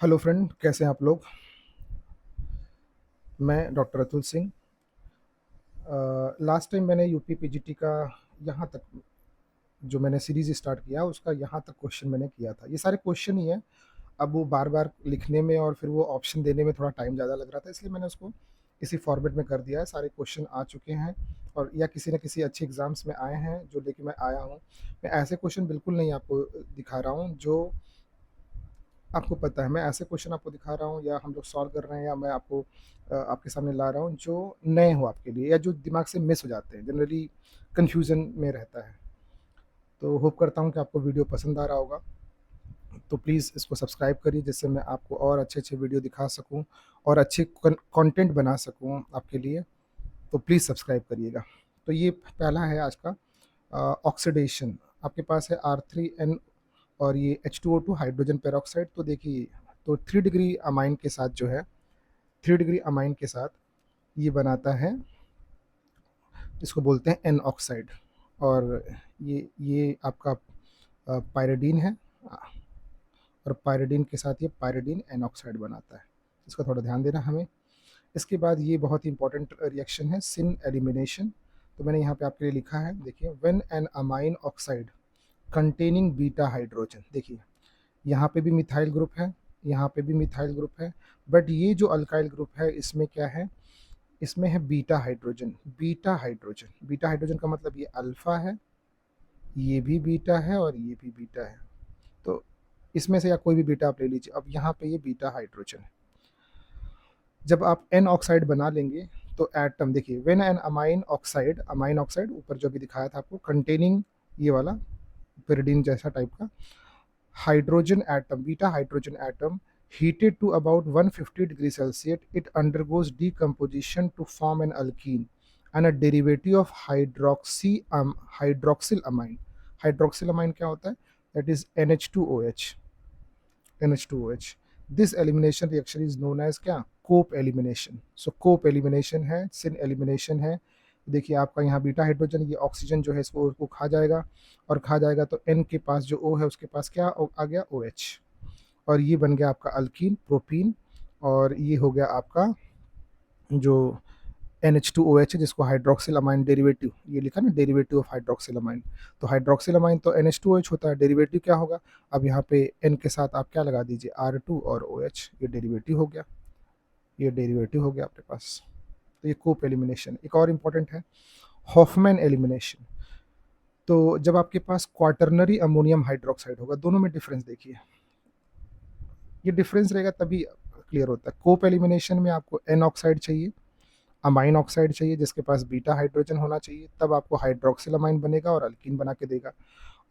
Hello friend, कैसे हैं आप लोग। मैं doctor Atul Singh. Last time मैंने यूपी पीजीटी का यहाँ तक जो मैंने सीरीज़ स्टार्ट किया उसका यहाँ तक क्वेश्चन मैंने किया था। ये सारे क्वेश्चन ही हैं। अब वो बार बार लिखने में और फिर वो ऑप्शन देने में थोड़ा टाइम ज़्यादा लग रहा था, इसलिए मैंने उसको इसी फॉर्मेट में कर दिया है। सारे क्वेश्चन आ चुके हैं और या किसी न किसी अच्छे एग्ज़ाम्स में आए हैं जो लेके मैं आया हूँ। मैं ऐसे क्वेश्चन बिल्कुल नहीं आपको दिखा रहा हूँ जो आपको पता है। मैं ऐसे क्वेश्चन आपको दिखा रहा हूँ या हम लोग सॉल्व कर रहे हैं या मैं आपको आपके सामने ला रहा हूँ जो नए हो आपके लिए या जो दिमाग से मिस हो जाते हैं, जनरली कन्फ्यूज़न में रहता है। तो होप करता हूँ कि आपको वीडियो पसंद आ रहा होगा। तो प्लीज़ इसको सब्सक्राइब करिए जिससे मैं आपको और अच्छे-अच्छे वीडियो दिखा सकूँ और अच्छे कंटेंट बना सकूँ आपके लिए। तो प्लीज़ सब्सक्राइब करिएगा। तो ये पहला है आज का ऑक्सीडेशन। आपके पास है R3N और ये H2O2 हाइड्रोजन पेरोक्साइड। तो देखिए, तो 3 डिग्री अमाइन के साथ जो है 3 डिग्री अमाइन के साथ ये बनाता है, इसको बोलते हैं एन ऑक्साइड। और ये आपका पायरिडीन है और पायरिडीन के साथ ये पायरिडीन एन ऑक्साइड बनाता है। इसका थोड़ा ध्यान देना हमें। इसके बाद ये बहुत ही इंपॉर्टेंट रिएक्शन है सिन एलिमिनेशन। तो मैंने यहाँ पे आपके लिए लिखा है, देखिए, when an amine oxide containing beta hydrogen. देखिए, यहाँ पे भी मिथाइल ग्रुप है, यहाँ पे भी मिथाइल ग्रुप है, बट ये जो अल्काइल ग्रुप है इसमें क्या है, इसमें है beta hydrogen. Beta hydrogen, beta hydrogen का मतलब ये अल्फा है, ये भी बीटा है और ये भी बीटा है। तो इसमें से या कोई भी बीटा आप ले लीजिए। अब यहाँ पे ये बीटा हाइड्रोजन है। जब आप एन ऑक्साइड बना लेंगे तो एटम, देखिए, व्हेन एन अमाइन ऑक्साइड ऊपर जो भी दिखाया था आपको, कंटेनिंग ये वाला pyridine जैसा टाइप का hydrogen atom, beta hydrogen atom, heated to about 150 degrees Celsius, it undergoes decomposition to form an alkene and a derivative of hydroxylamine. Hydroxylamine क्या होता है? That is NH2OH. NH2OH. This elimination reaction is known as क्या? कोप elimination. सो कोप elimination है, सिन elimination है। देखिए, आपका यहाँ beta hydrogen, ये ऑक्सीजन जो है इसको खा जाएगा और खा जाएगा तो एन के पास जो ओ है उसके पास क्या आ गया, ओ एच। और ये बन गया आपका अल्कीन, प्रोपीन। और ये हो गया आपका जो NH2OH है जिसको हाइड्रोक्सिल अमाइन डेरिवेटिव, ये लिखा ना, डेरिवेटिव ऑफ हाइड्रोक्सिल अमाइन। तो हाइड्रोक्सिल अमाइन तो NH2OH होता है, डेरिवेटिव क्या होगा? अब यहाँ पे N के साथ आप क्या लगा दीजिए, R2 और OH, ये डेरिवेटिव हो गया। ये डेरिवेटिव हो गया आपके पास। तो ये कोप एलिमिनेशन। एक और इम्पॉर्टेंट है हॉफमैन एलिमिनेशन। तो जब आपके पास क्वाटरनरी अमोनियम हाइड्रोक्साइड होगा, दोनों में डिफरेंस देखिए, ये डिफरेंस रहेगा तभी क्लियर होता है। कोप एलिमिनेशन में आपको एन ऑक्साइड चाहिए, अमाइन ऑक्साइड चाहिए जिसके पास बीटा हाइड्रोजन होना चाहिए, तब आपको हाइड्रोक्सिल अमाइन बनेगा और अल्कीन बना के देगा।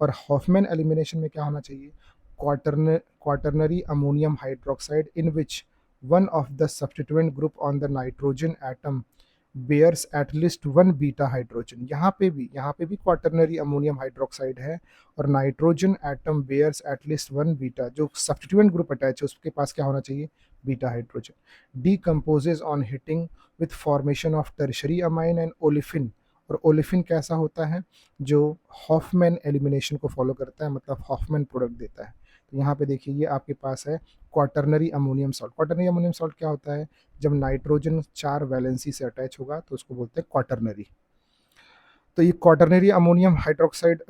और हॉफमैन एलिमिनेशन में क्या होना चाहिए, quaternary ammonium hydroxide in which one of the substituent group on the nitrogen atom bears at least one beta hydrogen। यहाँ पे भी क्वाटरनरी अमोनियम हाइड्रोक्साइड है और nitrogen atom bears at least one beta, जो सब्स्टिट्यूएंट ग्रुप अटैच है उसके पास क्या होना चाहिए, beta hydrogen. Decomposes on heating with formation of tertiary amine and olefin. और ओलिफिन कैसा होता है, जो हॉफमैन एलिमिनेशन को फॉलो करता है, मतलब हॉफमैन प्रोडक्ट देता है। तो यहाँ पे देखिए, ये आपके पास है quaternary ammonium salt. Quaternary ammonium salt क्या होता है, जब नाइट्रोजन 4 वैलेंसी से अटैच होगा तो उसको बोलते हैं क्वाटरनरी। तो ये क्वाटरनरी अमोनियम हाइड्रोक्साइड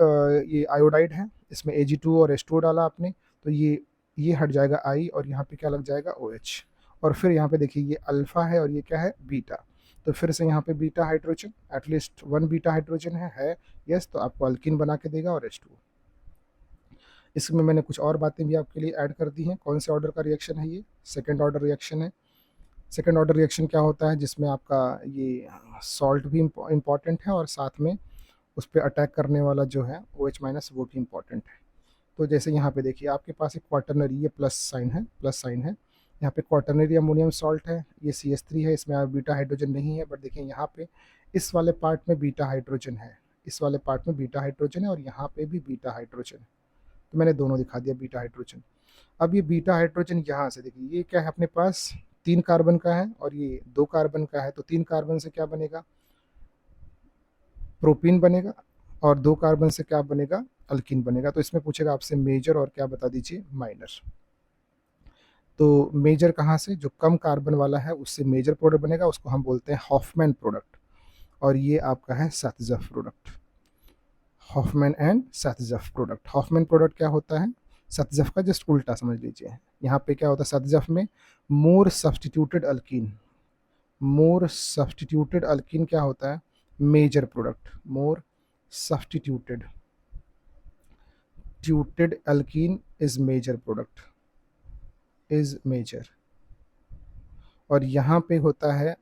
ये आयोडाइड है, इसमें Ag2 और H2O डाला आपने, तो ये हट जाएगा I और यहाँ पे क्या लग जाएगा, OH। और फिर यहाँ पे देखिए, ये अल्फा है और ये क्या है, बीटा। तो फिर से यहाँ पे beta hydrogen, at least one beta hydrogen है यस, तो आपको अल्किन बना के देगा और H2O। इसमें मैंने कुछ और बातें भी आपके लिए ऐड कर दी हैं। कौन से ऑर्डर का रिएक्शन है ये, सेकेंड ऑर्डर रिएक्शन है। सेकेंड ऑर्डर रिएक्शन क्या होता है, जिसमें आपका ये सॉल्ट भी इम्पॉर्टेंट है और साथ में उस पर अटैक करने वाला जो है OH माइनस, वो भी इम्पॉर्टेंट है। तो जैसे यहाँ पे देखिए, आपके पास एक क्वाटरनरी, ये प्लस साइन है, प्लस साइन है। यहाँ पे क्वाटरनरी अमोनियम सॉल्ट है, ये CH3 है, इसमें बीटा हाइड्रोजन नहीं है, बट देखिए यहाँ पे इस वाले पार्ट में बीटा हाइड्रोजन है, इस वाले पार्ट में बीटा हाइड्रोजन है और यहाँ पे भी बीटा हाइड्रोजन है। तो मैंने दोनों दिखा दिया बीटा हाइड्रोजन। अब ये बीटा हाइड्रोजन यहाँ से देखिए, ये क्या है अपने पास, 3 कार्बन का है और ये 2 कार्बन का है। तो 3 कार्बन से क्या बनेगा, प्रोपीन बनेगा, और 2 कार्बन से क्या बनेगा, अल्कीन बनेगा। तो इसमें पूछेगा आपसे मेजर और क्या बता दीजिए, माइनर। तो मेजर कहाँ से, जो कम कार्बन वाला है उससे मेजर प्रोडक्ट बनेगा, उसको हम बोलते हैं हॉफमैन प्रोडक्ट, और ये आपका है Saytzeff product, Hofmann and Saytzeff product. Hofmann product क्या होता है, सतजफ का जस्ट उल्टा समझ लीजिए। यहाँ पे क्या होता है सतजफ में, more substituted alkene, more substituted alkene क्या होता है, मेजर प्रोडक्ट, मोर सब्सटीट्यूटेड ट्यूटेड alkene is major product, is major. और यहाँ पे होता है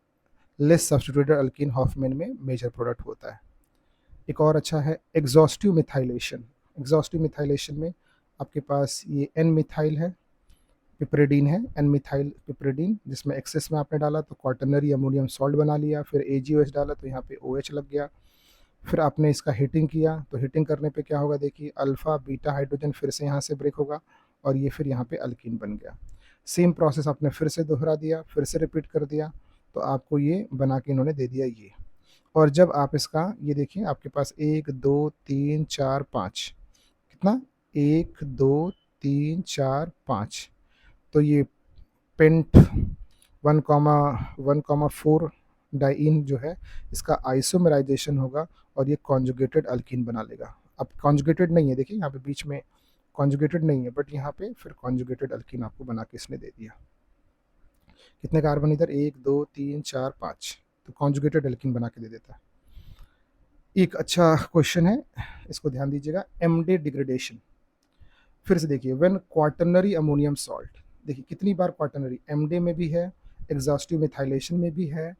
लेस सब्सटीट्यूटेड अल्कीन, हॉफमैन में मेजर प्रोडक्ट होता है। एक और अच्छा है एग्जॉस्टिव मिथाइलेशन। एग्जॉस्टिव मिथाइलेशन में आपके पास ये एन मिथाइल है, पिपरेडीन है, एन मिथाइल पिपरेडीन, जिसमें एक्सेस में आपने डाला तो क्वाटरनरी अमोनियम सॉल्ट बना लिया, फिर AgOH डाला तो यहाँ पे OH लग गया। फिर आपने इसका हीटिंग किया तो हीटिंग करने पे क्या होगा, देखिए अल्फ़ा बीटा हाइड्रोजन फिर से यहाँ से ब्रेक होगा और ये फिर यहाँ पे अल्कीन बन गया। सेम प्रोसेस आपने फिर से दोहरा दिया, फिर से रिपीट कर दिया, तो आपको ये बना के इन्होंने दे दिया ये। और जब आप इसका ये देखिए आपके पास 1 2 3 4 5, कितना 1 2 3 4 5, तो ये पेंट 1,4 डाइइन जो है इसका आइसोमेराइजेशन होगा और ये कॉन्जुगेटेड अल्कीन बना लेगा। अब कॉन्जुगेटेड नहीं है, देखिए यहाँ पे बीच में कॉन्जुगेटेड नहीं है, बट यहाँ पे फिर कॉन्जुगेटेड अल्कीन आपको बना के इसने दे दिया। कितने कार्बन इधर 1 2 3 4 5, तो कॉन्जुगेटेड अल्कीन बना के दे देता है। एक अच्छा क्वेश्चन है, इसको ध्यान दीजिएगा, एमडे डिग्रेडेशन। फिर से देखिए व्हेन क्वाटरनरी अमोनियम सॉल्ट, देखिए कितनी बार क्वाटरनरी, एमडे में भी है, एग्जॉस्टिव मिथाइलेशन में भी है,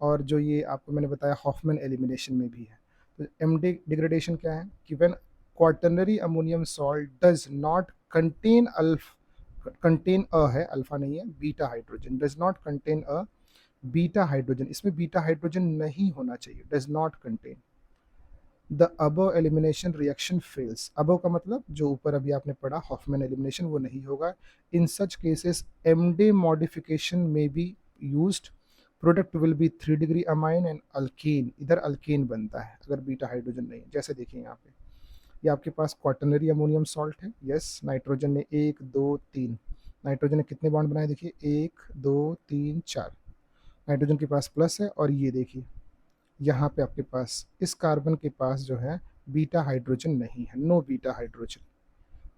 और जो ये आपको मैंने बताया हॉफमैन एलिमिनेशन में भी है। तो एमडे डिग्रेडेशन क्या है कि when quaternary ammonium salt does not contain contain a है, अल्फा नहीं है, beta hydrogen, does not contain a beta hydrogen, इसमें बीटा हाइड्रोजन नहीं होना चाहिए, does not contain, the above elimination reaction fails. Above का मतलब जो ऊपर अभी आपने पढ़ा हॉफमैन एलिमिनेशन, वो नहीं होगा। इन सच केसेस एमडे मॉडिफिकेशन में be used, product will be 3 degree amine and alkyne, इधर अल्कीन बनता है अगर बीटा हाइड्रोजन नहीं। जैसे देखिए यहाँ पे ये आपके पास क्वाटरनरी अमोनियम सॉल्ट है, यस, नाइट्रोजन ने 1 2 3, नाइट्रोजन ने कितने बॉन्ड बनाए, देखिए 1 2 3 4, नाइट्रोजन के पास प्लस है, और ये देखिए यहाँ पे आपके पास इस कार्बन के पास जो है बीटा हाइड्रोजन नहीं है, नो बीटा हाइड्रोजन।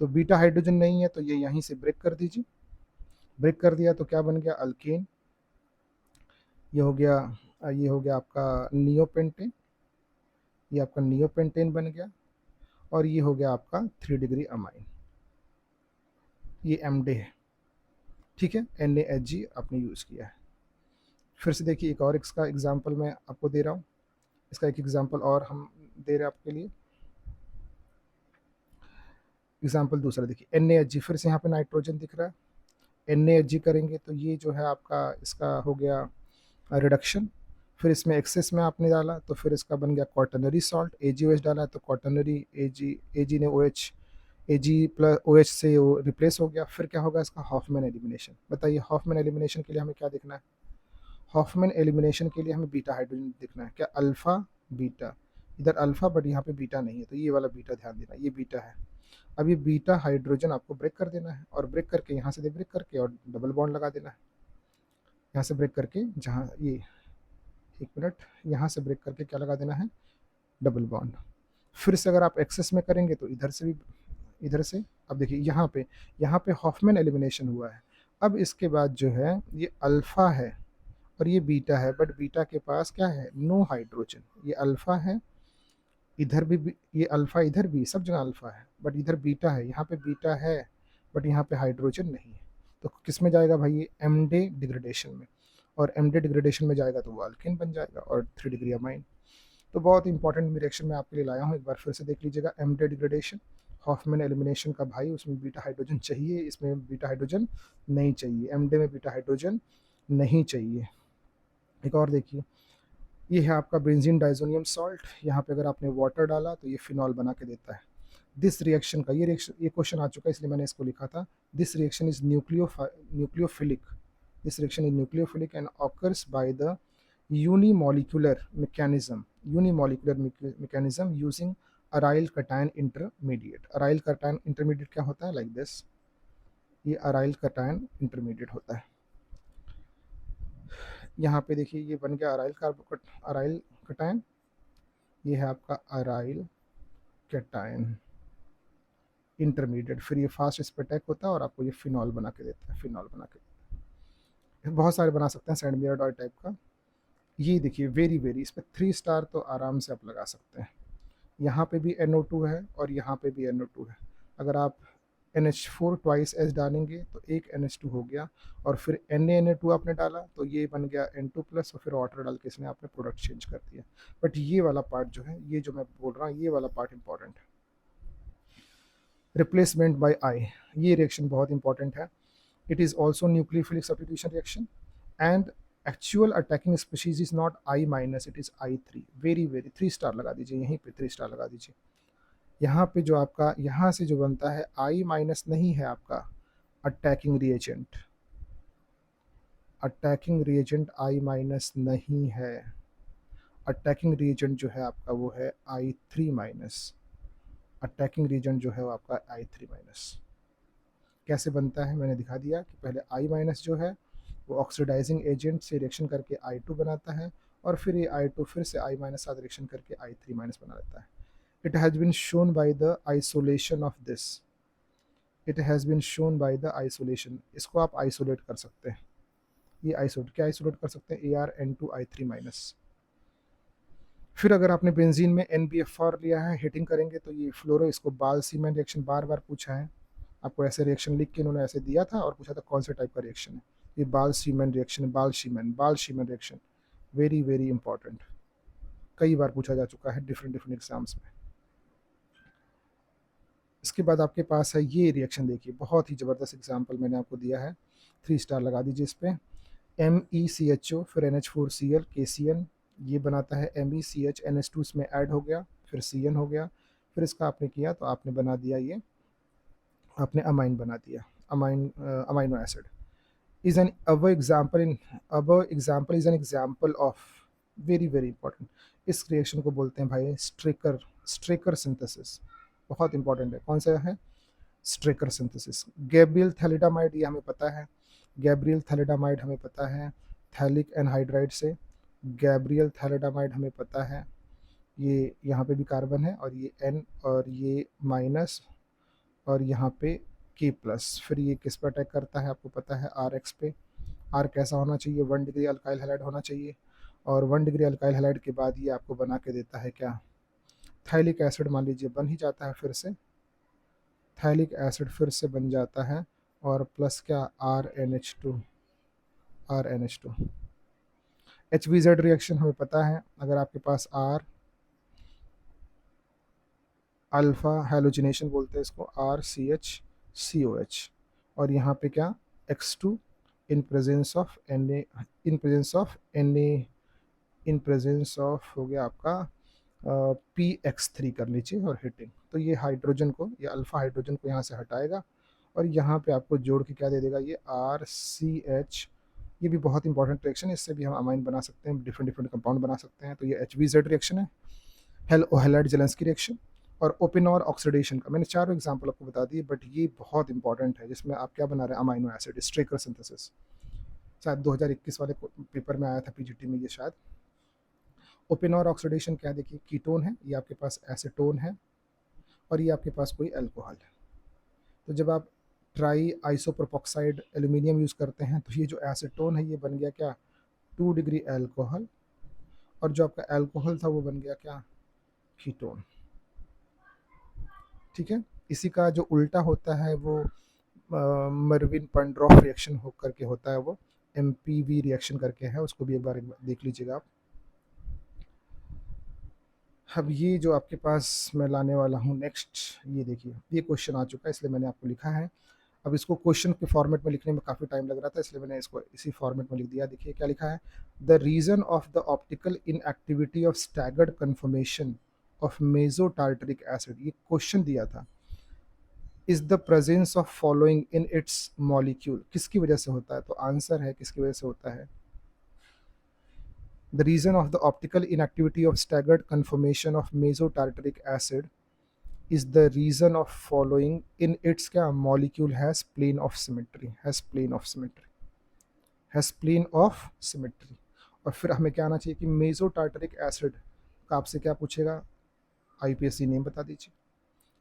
तो बीटा हाइड्रोजन नहीं है तो ये यहीं से ब्रेक कर दीजिए, ब्रेक कर दिया तो क्या बन गया, अल्केन। ये हो गया, ये हो गया आपका नियोपेंटेन, ये आपका नियोपेंटेन बन गया, और ये हो गया आपका 3 डिग्री अमाइन, ये एमडे है, ठीक है, NaHG आपने यूज़ किया है। फिर से देखिए एक और इसका एग्जाम्पल मैं आपको दे रहा हूँ, इसका एक एग्जाम्पल और हम दे रहे हैं आपके लिए। एग्जाम्पल दूसरा देखिए NaHG, फिर से यहाँ पे नाइट्रोजन दिख रहा है, NaHG करेंगे तो ये जो है आपका इसका हो गया रिडक्शन, फिर इसमें एक्सेस में आपने डाला तो फिर इसका बन गया क्वाटरनरी सॉल्ट, AgOH डाला है तो क्वाटरनरी Ag ने OH, Ag प्लस OH से वो रिप्लेस हो गया। फिर क्या होगा इसका हॉफमैन एलिमिनेशन। बताइए हॉफमैन एलिमिनेशन के लिए हमें क्या देखना है, हॉफमैन एलिमिनेशन के लिए हमें बीटा हाइड्रोजन देखना है, क्या अल्फा बीटा, इधर अल्फा बट यहाँ पे बीटा नहीं है, तो ये वाला बीटा ध्यान देना, ये बीटा है। अब ये बीटा हाइड्रोजन आपको ब्रेक कर देना है, और ब्रेक करके यहाँ से ब्रेक करके और डबल बॉन्ड लगा देना है, यहाँ से ब्रेक करके, जहाँ ये, एक मिनट, यहाँ से ब्रेक करके क्या लगा देना है, डबल बॉन्ड। फिर से अगर आप एक्सेस में करेंगे तो इधर से भी, इधर से, अब देखिए यहाँ पे हॉफमैन एलिमिनेशन हुआ है। अब इसके बाद जो है ये अल्फा है और ये बीटा है, बट बीटा के पास क्या है, नो हाइड्रोजन, ये अल्फा है, इधर भी ये अल्फा, इधर भी सब जगह अल्फा है, बट इधर बीटा है, यहाँ पे बीटा है बट यहाँ पे हाइड्रोजन नहीं है। तो किस में जाएगा भाई, ये एमडे डिग्रेडेशन में, और एमडे डिग्रेडेशन में जाएगा तो वो अल्केन बन जाएगा और 3 डिग्री अमाइन। तो बहुत इंपॉर्टेंट रिएक्शन मैं आपके लिए लाया हूँ, एक बार फिर से देख लीजिएगा, एमडे डिग्रेडेशन, हॉफमैन एलिमिनेशन का भाई, उसमें बीटा हाइड्रोजन चाहिए, इसमें बीटा हाइड्रोजन नहीं चाहिए, एमडे में बीटा हाइड्रोजन नहीं चाहिए। एक और देखिए, ये है आपका बेंजीन डाइजोनियम सॉल्ट, यहाँ पे अगर आपने वाटर डाला तो ये फिनॉल बना के देता है। दिस रिएक्शन का, ये रिएक्शन, ये क्वेश्चन आ चुका है इसलिए मैंने इसको लिखा था, this reaction is nucleophilic, this reaction is nucleophilic and occurs by the unimolecular mechanism, unimolecular mechanism using aryl cation intermediate। aryl cation intermediate क्या होता है, लाइक दिस, ये अराइल कटायन इंटरमीडिएट होता है। यहाँ पे देखिए ये बन गया अराइल कटायन, ये है आपका अराइल कैटायन इंटरमीडिएट। फिर ये फास्ट इस पर अटैक होता है और आपको ये फिनॉल बना के देता है, फिनॉल बना के देता है। बहुत सारे बना सकते हैं सैंड मिरर टाइप का। ये देखिए वेरी वेरी, इस पर 3 स्टार तो आराम से आप लगा सकते हैं। यहाँ पे भी NO2 है और यहाँ पे भी NO2 है। अगर आप NH4 ट्वाइस एस डालेंगे तो एक NH2 हो गया, और फिर Na2 आपने डाला तो ये बन गया N2 प्लस, और फिर वाटर डाल के इसने आपने प्रोडक्ट चेंज कर दिया। बट ये वाला पार्ट जो है, ये जो मैं बोल रहा हूँ, ये वाला पार्ट इंपॉर्टेंट है। रिप्लेसमेंट बाय आई, ये रिएक्शन बहुत इंपॉर्टेंट है। It is also nucleophilic substitution reaction, and actual attacking species is not I minus, it is I3। Very very 3 star लगा दीजिए, यहीं पे 3 स्टार लगा दीजिए। यहाँ पे जो आपका यहाँ से जो बनता है I माइनस नहीं है आपका attacking reagent, attacking reagent I minus नहीं है। अटैकिंग रिएजेंट जो है आपका वो है I3 माइनस। अटैकिंग रिएजेंट जो है वो आपका I3 माइनस। कैसे बनता है मैंने दिखा दिया कि पहले I माइनस जो है वो ऑक्सीडाइजिंग एजेंट से रिएक्शन करके I2 बनाता है, और फिर ये I2 फिर से I माइनस साथ रिएक्शन करके I3 माइनस बना लेता है। It has been shown by the isolation of this, it has been shown by the isolation, इसको आप आइसोलेट कर सकते हैं। ये आइसोलेट क्या आइसोलेट कर सकते हैं, ArN2I3 माइनस। फिर अगर आपने बेंजीन में NBFR लिया है, हीटिंग करेंगे तो ये फ्लोरो, इसको बाल सीमेन रिएक्शन बार बार पूछा है आपको, ऐसे रिएक्शन लिख के इन्होंने ऐसे दिया था और पूछा था कौन से टाइप का रिएक्शन है। ये बाल सीमेन रिएक्शन, बाल शीमन रिएक्शन, वेरी वेरी इंपॉर्टेंट, कई बार पूछा जा चुका है डिफरेंट डिफरेंट एग्जाम्स में। इसके बाद आपके पास है ये रिएक्शन, देखिए बहुत ही ज़बरदस्त एग्जाम्पल मैंने आपको दिया है, 3 स्टार लगा दीजिए इस पर। MECHO फिर NH4Cl KCN, ये बनाता है MECH, NH2 इसमें ऐड हो गया, फिर CN हो गया, फिर इसका आपने किया तो आपने बना दिया ये, आपने अमाइन बना दिया, amino acid. Is an our example is an example of, very very important, इस रिएक्शन को बोलते हैं भाई स्ट्रेकर सिंथेसिस, बहुत इंपॉर्टेंट है। कौन सा है, स्ट्रेकर सिंथेसिस। गैब्रियल थैलिडामाइड, ये हमें पता है, गैब्रियल थैलिडामाइड हमें पता है थैलिक एनहाइड्राइड से, गैब्रियल थैलिडामाइड हमें पता है, ये यहाँ पे भी कार्बन है और ये N और ये माइनस और यहाँ पे K प्लस। फिर ये किस पर अटैक करता है आपको पता है, RX पे। R कैसा होना चाहिए, 1 डिग्री अल्काइल हैलाइड होना चाहिए, और 1 डिग्री अल्काइल हैलाइड के बाद ये आपको बना के देता है क्या, थैलिक एसिड, मान लीजिए बन ही जाता है, फिर से थैलिक एसिड फिर से बन जाता है, और प्लस क्या RNH2, HBZ रिएक्शन हमें पता है, अगर आपके पास R अल्फा हैलोजिनेशन बोलते हैं इसको, RCH COH, और यहाँ पे क्या X2 in presence of Na, in presence of Na, in presence of हो गया आपका PX3 कर लीजिए, और हीटिंग, तो ये हाइड्रोजन को, ये अल्फा हाइड्रोजन को यहाँ से हटाएगा, और यहाँ पे आपको जोड़ के क्या दे देगा, ये RCH। ये भी बहुत इंपॉर्टेंट रिएक्शन है, इससे भी हम अमाइन बना सकते हैं, डिफरेंट डिफरेंट कंपाउंड बना सकते हैं। तो ये HBZ रिएक्शन है, हैलाइड जेलेंस्की रिएक्शन, और ओपिनॉर ऑक्सीडेशन का मैंने चारों एग्जांपल आपको बता दिए, बट ये बहुत इंपॉर्टेंट है, जिसमें आप क्या बना रहे हैं, अमाइनो एसिड, स्ट्रेकर सिंथेसिस। शायद 2021 वाले पेपर में आया था, PGT में ये शायद। ओपिनॉर ऑक्सीडेशन क्या, देखिए कीटोन है, ये आपके पास एसीटोन है, और ये आपके पास कोई अल्कोहल है। तो जब आप ट्राई आइसोप्रोपोक्साइड एल्यूमिनियम यूज़ करते हैं तो ये जो एसीटोन है ये बन गया क्या, 2 डिग्री अल्कोहल, और जो आपका अल्कोहल था वो बन गया क्या, कीटोन। ठीक है, इसी का जो उल्टा होता है वो मर्विन पंड्रॉफ रिएक्शन हो करके होता है, वो MPV रिएक्शन करके है, उसको भी एक बार देख लीजिएगा आप। अब ये जो आपके पास मैं लाने वाला हूँ नेक्स्ट, ये देखिए ये क्वेश्चन आ चुका है, इसलिए मैंने आपको लिखा है। अब इसको क्वेश्चन के फॉर्मेट में लिखने में काफ़ी टाइम लग रहा था, इसलिए मैंने इसको इसी फॉर्मेट में लिख दिया। देखिए क्या लिखा है, the reason of the optical inactivity of staggered conformation of meso tartaric acid, ये क्वेश्चन दिया था, is the presence of following in its molecule, किसकी वजह से होता है, तो आंसर है किसकी वजह से होता है, the reason of the optical inactivity of staggered conformation of mesotartaric acid is the reason of following in its क्या molecule has plane of symmetry, has plane of symmetry, has plane of symmetry. और फिर हमें क्या आना चाहिए कि मेजो tartaric acid का आपसे क्या पूछेगा, आईपीएससी नेम बता दीजिए।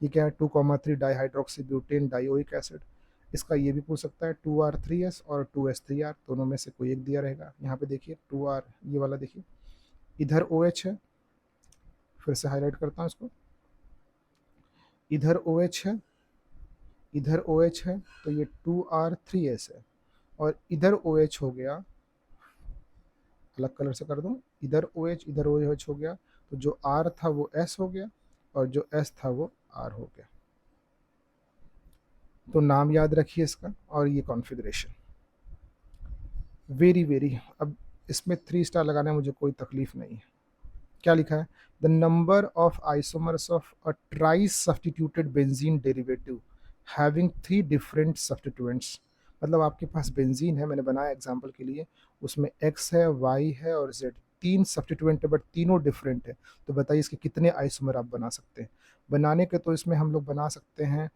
ये क्या है 2,3 डाईहाइड्रोक्सी ब्यूटेन डाइओइक एसिड। इसका ये भी पूछ सकता है 2R3S और 2S3R, दोनों में से कोई एक दिया रहेगा। यहाँ पे देखिए 2R, ये वाला देखिए, इधर OH है, फिर से हाईलाइट करता हूँ इसको, इधर OH है, इधर OH है, तो ये 2R3S है, और इधर OH हो गया, अलग कलर से कर दूं, इधर OH इधर OH हो गया, तो जो R था वो S हो गया और जो S था वो R हो गया। तो नाम याद रखिए इसका और ये कॉन्फ़िगरेशन। वेरी वेरी, अब इसमें 3 स्टार लगाने में मुझे कोई तकलीफ नहीं है। क्या लिखा है, the number of isomers of a try substituted benzene derivative having 3 different substituents. मतलब आपके पास बेंजीन है, मैंने बनाया एग्जांपल के लिए, उसमें x है, y है और z, 3 सब्स्टिट्यूएंट है बट तीनों डिफरेंट है। तो बताइए इसके कितने आइसोमर आप बना सकते हैं। बनाने के तो इसमें हम लोग बना सकते हैं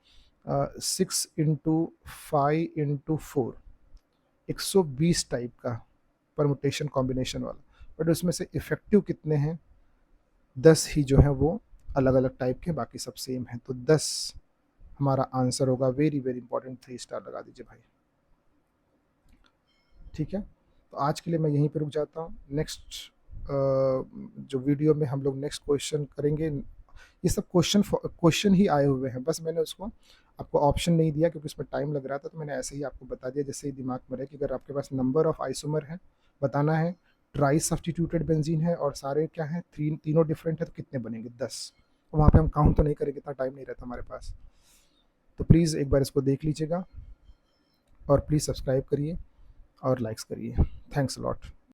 6 इंटू 5 इंटू 4, 120 टाइप का परमुटेशन कॉम्बिनेशन वाला, बट उसमें से इफेक्टिव कितने हैं 10 ही जो है वो अलग अलग टाइप के, बाकी सब सेम है। तो 10 हमारा आंसर होगा। वेरी वेरी इंपॉर्टेंट, 3 स्टार लगा दीजिए भाई। ठीक है, तो आज के लिए मैं यहीं पे रुक जाता हूँ। नेक्स्ट जो वीडियो में हम लोग नेक्स्ट क्वेश्चन करेंगे, ये सब क्वेश्चन ही आए हुए हैं, बस मैंने उसको आपको ऑप्शन नहीं दिया क्योंकि उसमें टाइम लग रहा था, तो मैंने ऐसे ही आपको बता दिया जैसे ही दिमाग में रहे कि अगर आपके पास नंबर ऑफ आइसोमर है बताना है, ट्राई सब्स्टिट्यूटेड बेंजीन है और सारे क्या हैं, तीनों डिफरेंट है, तो कितने बनेंगे 10। वहाँ पे हम काउंट तो नहीं करेंगे, इतना टाइम नहीं रहता हमारे पास। तो प्लीज़ एक बार इसको देख लीजिएगा और प्लीज़ सब्सक्राइब करिए और लाइक्स करिए। Thanks a lot.